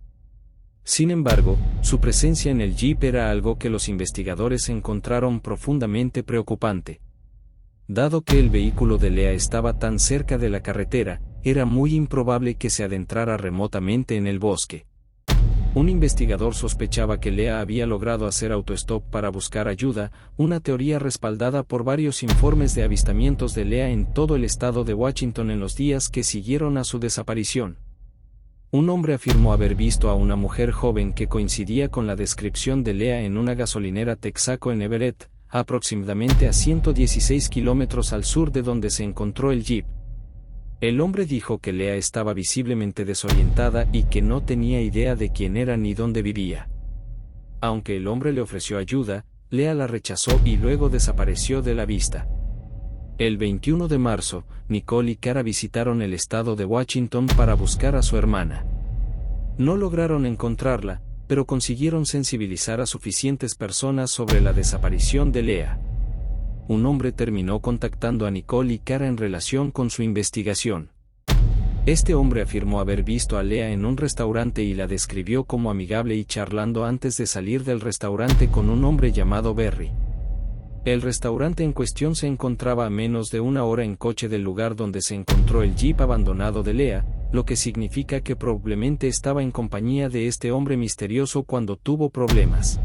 A: Sin embargo, su presencia en el jeep era algo que los investigadores encontraron profundamente preocupante. Dado que el vehículo de Leah estaba tan cerca de la carretera, era muy improbable que se adentrara remotamente en el bosque. Un investigador sospechaba que Leah había logrado hacer autostop para buscar ayuda, una teoría respaldada por varios informes de avistamientos de Leah en todo el estado de Washington en los días que siguieron a su desaparición. Un hombre afirmó haber visto a una mujer joven que coincidía con la descripción de Leah en una gasolinera Texaco en Everett, aproximadamente a 116 kilómetros al sur de donde se encontró el jeep. El hombre dijo que Leah estaba visiblemente desorientada y que no tenía idea de quién era ni dónde vivía. Aunque el hombre le ofreció ayuda, Leah la rechazó y luego desapareció de la vista. El 21 de marzo, Nicole y Cara visitaron el estado de Washington para buscar a su hermana. No lograron encontrarla, pero consiguieron sensibilizar a suficientes personas sobre la desaparición de Leah. Un hombre terminó contactando a Nicole y Cara en relación con su investigación. Este hombre afirmó haber visto a Leah en un restaurante y la describió como amigable y charlando antes de salir del restaurante con un hombre llamado Berry. El restaurante en cuestión se encontraba a menos de una hora en coche del lugar donde se encontró el jeep abandonado de Leah, lo que significa que probablemente estaba en compañía de este hombre misterioso cuando tuvo problemas.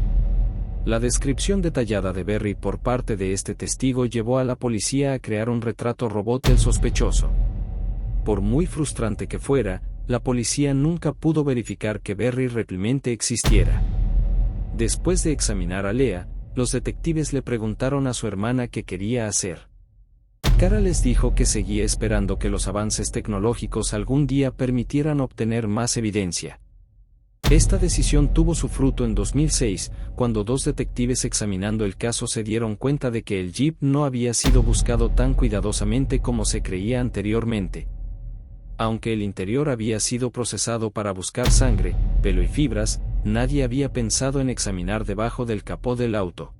A: La descripción detallada de Berry por parte de este testigo llevó a la policía a crear un retrato robot del sospechoso. Por muy frustrante que fuera, la policía nunca pudo verificar que Berry realmente existiera. Después de examinar a Leah, los detectives le preguntaron a su hermana qué quería hacer. Cara les dijo que seguía esperando que los avances tecnológicos algún día permitieran obtener más evidencia. Esta decisión tuvo su fruto en 2006, cuando dos detectives examinando el caso se dieron cuenta de que el jeep no había sido buscado tan cuidadosamente como se creía anteriormente. Aunque el interior había sido procesado para buscar sangre, pelo y fibras, nadie había pensado en examinar debajo del capó del auto.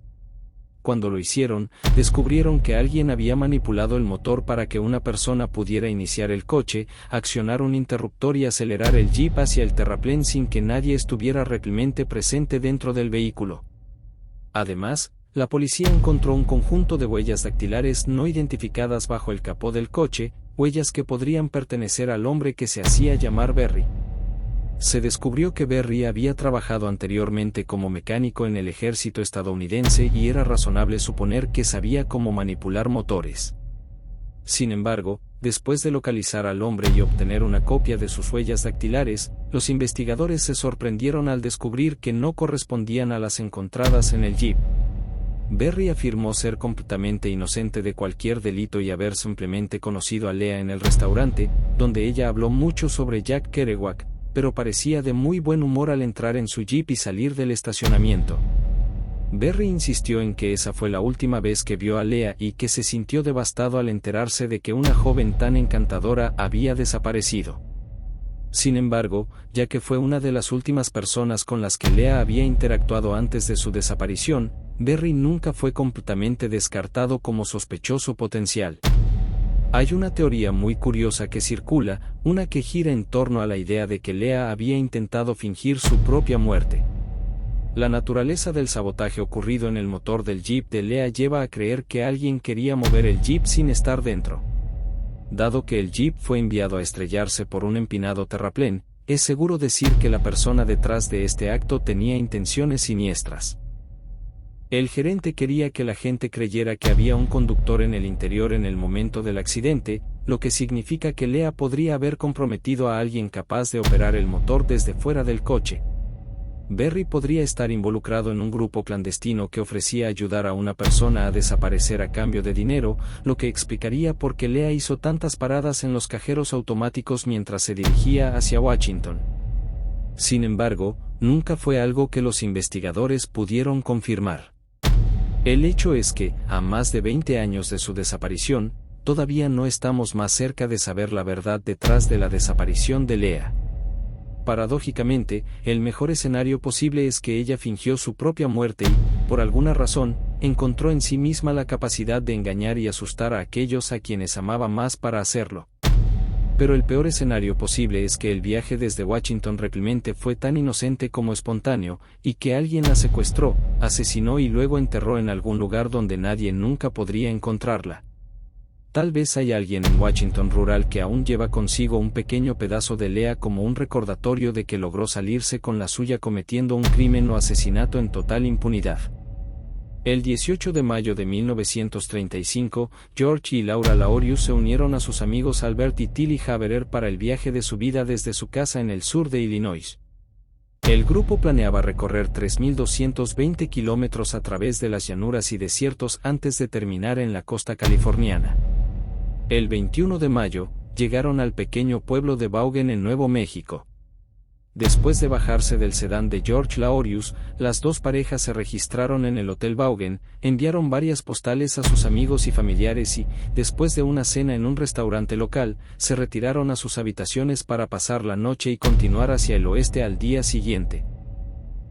A: Cuando lo hicieron, descubrieron que alguien había manipulado el motor para que una persona pudiera iniciar el coche, accionar un interruptor y acelerar el jeep hacia el terraplén sin que nadie estuviera realmente presente dentro del vehículo. Además, la policía encontró un conjunto de huellas dactilares no identificadas bajo el capó del coche, huellas que podrían pertenecer al hombre que se hacía llamar Berry. Se descubrió que Berry había trabajado anteriormente como mecánico en el ejército estadounidense y era razonable suponer que sabía cómo manipular motores. Sin embargo, después de localizar al hombre y obtener una copia de sus huellas dactilares, los investigadores se sorprendieron al descubrir que no correspondían a las encontradas en el jeep. Berry afirmó ser completamente inocente de cualquier delito y haber simplemente conocido a Leah en el restaurante, donde ella habló mucho sobre Jack Kerouac, pero parecía de muy buen humor al entrar en su jeep y salir del estacionamiento. Berry insistió en que esa fue la última vez que vio a Leah y que se sintió devastado al enterarse de que una joven tan encantadora había desaparecido. Sin embargo, ya que fue una de las últimas personas con las que Leah había interactuado antes de su desaparición, Berry nunca fue completamente descartado como sospechoso potencial. Hay una teoría muy curiosa que circula, una que gira en torno a la idea de que Leah había intentado fingir su propia muerte. La naturaleza del sabotaje ocurrido en el motor del jeep de Leah lleva a creer que alguien quería mover el jeep sin estar dentro. Dado que el jeep fue enviado a estrellarse por un empinado terraplén, es seguro decir que la persona detrás de este acto tenía intenciones siniestras. El gerente quería que la gente creyera que había un conductor en el interior en el momento del accidente, lo que significa que Lea podría haber comprometido a alguien capaz de operar el motor desde fuera del coche. Berry podría estar involucrado en un grupo clandestino que ofrecía ayudar a una persona a desaparecer a cambio de dinero, lo que explicaría por qué Lea hizo tantas paradas en los cajeros automáticos mientras se dirigía hacia Washington. Sin embargo, nunca fue algo que los investigadores pudieron confirmar. El hecho es que, a más de 20 años de su desaparición, todavía no estamos más cerca de saber la verdad detrás de la desaparición de Lea. Paradójicamente, el mejor escenario posible es que ella fingió su propia muerte y, por alguna razón, encontró en sí misma la capacidad de engañar y asustar a aquellos a quienes amaba más para hacerlo. Pero el peor escenario posible es que el viaje desde Washington realmente fue tan inocente como espontáneo, y que alguien la secuestró, asesinó y luego enterró en algún lugar donde nadie nunca podría encontrarla. Tal vez hay alguien en Washington rural que aún lleva consigo un pequeño pedazo de Lea como un recordatorio de que logró salirse con la suya cometiendo un crimen o asesinato en total impunidad. El 18 de mayo de 1935, George y Laura Laorius se unieron a sus amigos Albert y Tilly Haverer para el viaje de su vida desde su casa en el sur de Illinois. El grupo planeaba recorrer 3.220 kilómetros a través de las llanuras y desiertos antes de terminar en la costa californiana. El 21 de mayo, llegaron al pequeño pueblo de Vaughan en Nuevo México. Después de bajarse del sedán de George Laorius, las dos parejas se registraron en el Hotel Vaughan, enviaron varias postales a sus amigos y familiares y, después de una cena en un restaurante local, se retiraron a sus habitaciones para pasar la noche y continuar hacia el oeste al día siguiente.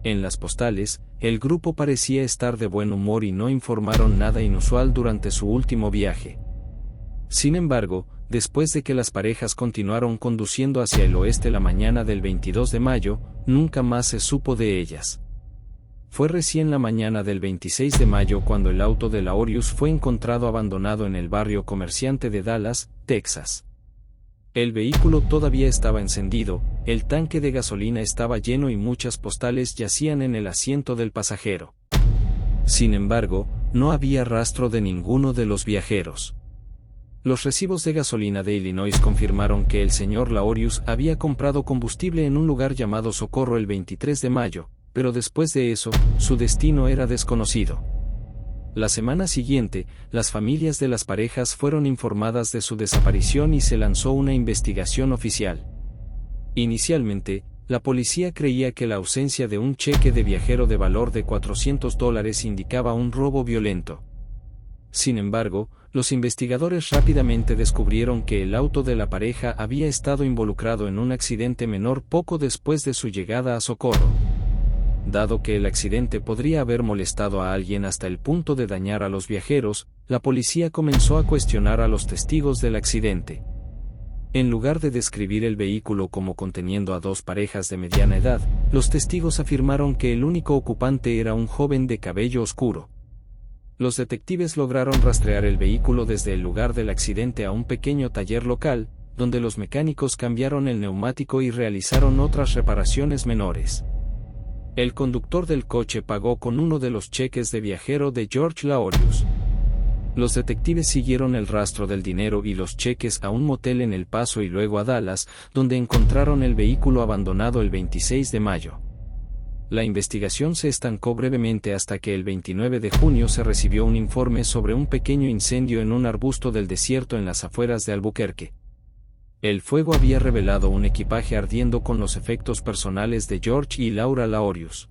A: En las postales, el grupo parecía estar de buen humor y no informaron nada inusual durante su último viaje. Sin embargo, después de que las parejas continuaron conduciendo hacia el oeste la mañana del 22 de mayo, nunca más se supo de ellas. Fue recién la mañana del 26 de mayo cuando el auto de Laorius fue encontrado abandonado en el barrio comerciante de Dallas, Texas. El vehículo todavía estaba encendido, el tanque de gasolina estaba lleno y muchas postales yacían en el asiento del pasajero. Sin embargo, no había rastro de ninguno de los viajeros. Los recibos de gasolina de Illinois confirmaron que el señor Laorius había comprado combustible en un lugar llamado Socorro el 23 de mayo, pero después de eso, su destino era desconocido. La semana siguiente, las familias de las parejas fueron informadas de su desaparición y se lanzó una investigación oficial. Inicialmente, la policía creía que la ausencia de un cheque de viajero de valor de $400 indicaba un robo violento. Sin embargo, los investigadores rápidamente descubrieron que el auto de la pareja había estado involucrado en un accidente menor poco después de su llegada a Socorro. Dado que el accidente podría haber molestado a alguien hasta el punto de dañar a los viajeros, la policía comenzó a cuestionar a los testigos del accidente. En lugar de describir el vehículo como conteniendo a dos parejas de mediana edad, los testigos afirmaron que el único ocupante era un joven de cabello oscuro. Los detectives lograron rastrear el vehículo desde el lugar del accidente a un pequeño taller local, donde los mecánicos cambiaron el neumático y realizaron otras reparaciones menores. El conductor del coche pagó con uno de los cheques de viajero de George Laorius. Los detectives siguieron el rastro del dinero y los cheques a un motel en El Paso y luego a Dallas, donde encontraron el vehículo abandonado el 26 de mayo. La investigación se estancó brevemente hasta que el 29 de junio se recibió un informe sobre un pequeño incendio en un arbusto del desierto en las afueras de Albuquerque. El fuego había revelado un equipaje ardiendo con los efectos personales de George y Laura Laorius.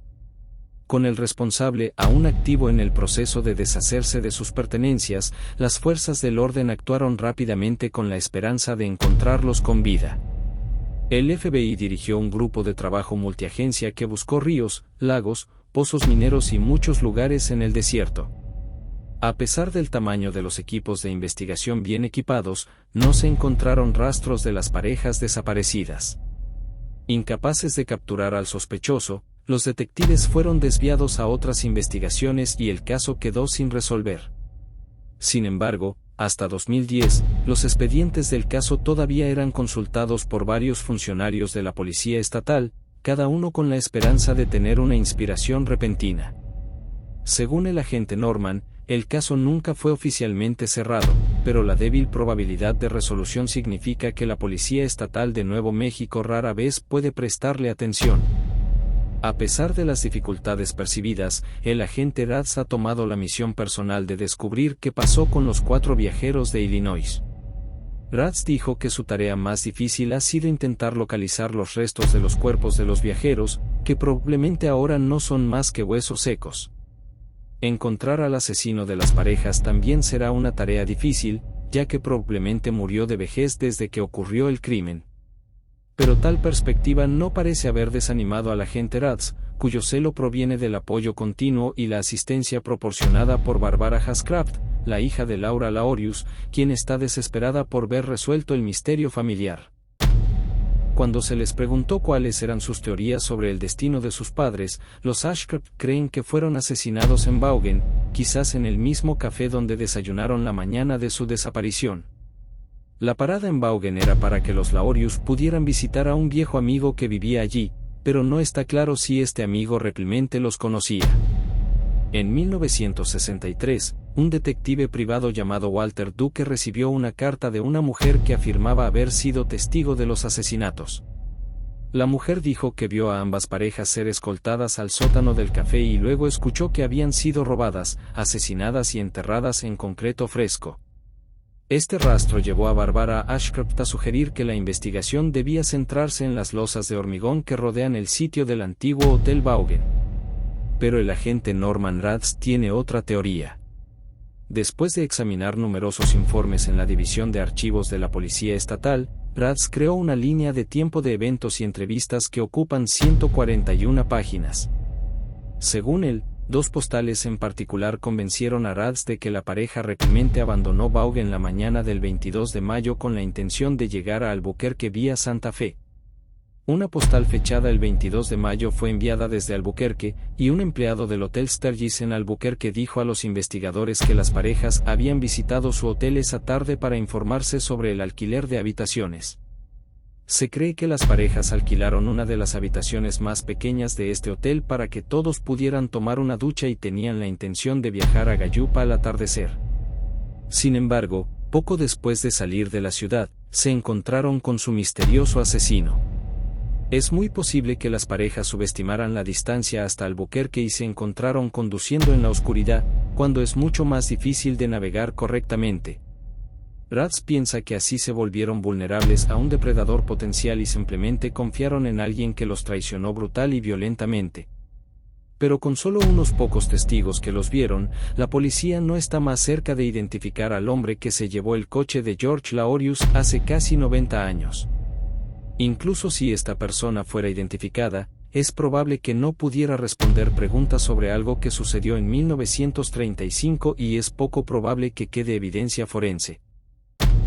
A: Con el responsable aún activo en el proceso de deshacerse de sus pertenencias, las fuerzas del orden actuaron rápidamente con la esperanza de encontrarlos con vida. El FBI dirigió un grupo de trabajo multiagencia que buscó ríos, lagos, pozos mineros y muchos lugares en el desierto. A pesar del tamaño de los equipos de investigación bien equipados, no se encontraron rastros de las parejas desaparecidas. Incapaces de capturar al sospechoso, los detectives fueron desviados a otras investigaciones y el caso quedó sin resolver. Sin embargo, Hasta 2010, los expedientes del caso todavía eran consultados por varios funcionarios de la policía estatal, cada uno con la esperanza de tener una inspiración repentina. Según el agente Norman, el caso nunca fue oficialmente cerrado, pero la débil probabilidad de resolución significa que la Policía Estatal de Nuevo México rara vez puede prestarle atención. A pesar de las dificultades percibidas, el agente Ratz ha tomado la misión personal de descubrir qué pasó con los 4 viajeros de Illinois. Ratz dijo que su tarea más difícil ha sido intentar localizar los restos de los cuerpos de los viajeros, que probablemente ahora no son más que huesos secos. Encontrar al asesino de las parejas también será una tarea difícil, ya que probablemente murió de vejez desde que ocurrió el crimen. Pero tal perspectiva no parece haber desanimado al agente Ratz, cuyo celo proviene del apoyo continuo y la asistencia proporcionada por Barbara Hascraft, la hija de Laura Laorius, quien está desesperada por ver resuelto el misterio familiar. Cuando se les preguntó cuáles eran sus teorías sobre el destino de sus padres, los Ashcraft creen que fueron asesinados en Vaughan, quizás en el mismo café donde desayunaron la mañana de su desaparición. La parada en Vaughan era para que los Laorius pudieran visitar a un viejo amigo que vivía allí, pero no está claro si este amigo realmente los conocía. En 1963, un detective privado llamado Walter Duque recibió una carta de una mujer que afirmaba haber sido testigo de los asesinatos. La mujer dijo que vio a ambas parejas ser escoltadas al sótano del café y luego escuchó que habían sido robadas, asesinadas y enterradas en concreto fresco. Este rastro llevó a Barbara Ashcraft a sugerir que la investigación debía centrarse en las losas de hormigón que rodean el sitio del antiguo Hotel Vaughan. Pero el agente Norman Ratz tiene otra teoría. Después de examinar numerosos informes en la División de Archivos de la Policía Estatal, Ratz creó una línea de tiempo de eventos y entrevistas que ocupan 141 páginas. Según él, 2 postales en particular convencieron a Ratz de que la pareja realmente abandonó Vaughan la mañana del 22 de mayo con la intención de llegar a Albuquerque vía Santa Fe. Una postal fechada el 22 de mayo fue enviada desde Albuquerque, y un empleado del Hotel Sturgis en Albuquerque dijo a los investigadores que las parejas habían visitado su hotel esa tarde para informarse sobre el alquiler de habitaciones. Se cree que las parejas alquilaron una de las habitaciones más pequeñas de este hotel para que todos pudieran tomar una ducha y tenían la intención de viajar a Gallupa al atardecer. Sin embargo, poco después de salir de la ciudad, se encontraron con su misterioso asesino. Es muy posible que las parejas subestimaran la distancia hasta Albuquerque y se encontraron conduciendo en la oscuridad, cuando es mucho más difícil de navegar correctamente. Ratz piensa que así se volvieron vulnerables a un depredador potencial y simplemente confiaron en alguien que los traicionó brutal y violentamente. Pero con solo unos pocos testigos que los vieron, la policía no está más cerca de identificar al hombre que se llevó el coche de George Laorius hace casi 90 años. Incluso si esta persona fuera identificada, es probable que no pudiera responder preguntas sobre algo que sucedió en 1935 y es poco probable que quede evidencia forense.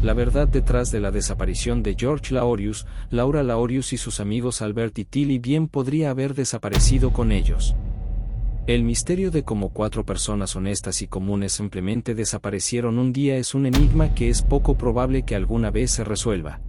A: La verdad detrás de la desaparición de George Laorius, Laura Laorius y sus amigos Albert y Tilly bien podría haber desaparecido con ellos. El misterio de cómo 4 personas honestas y comunes simplemente desaparecieron un día es un enigma que es poco probable que alguna vez se resuelva.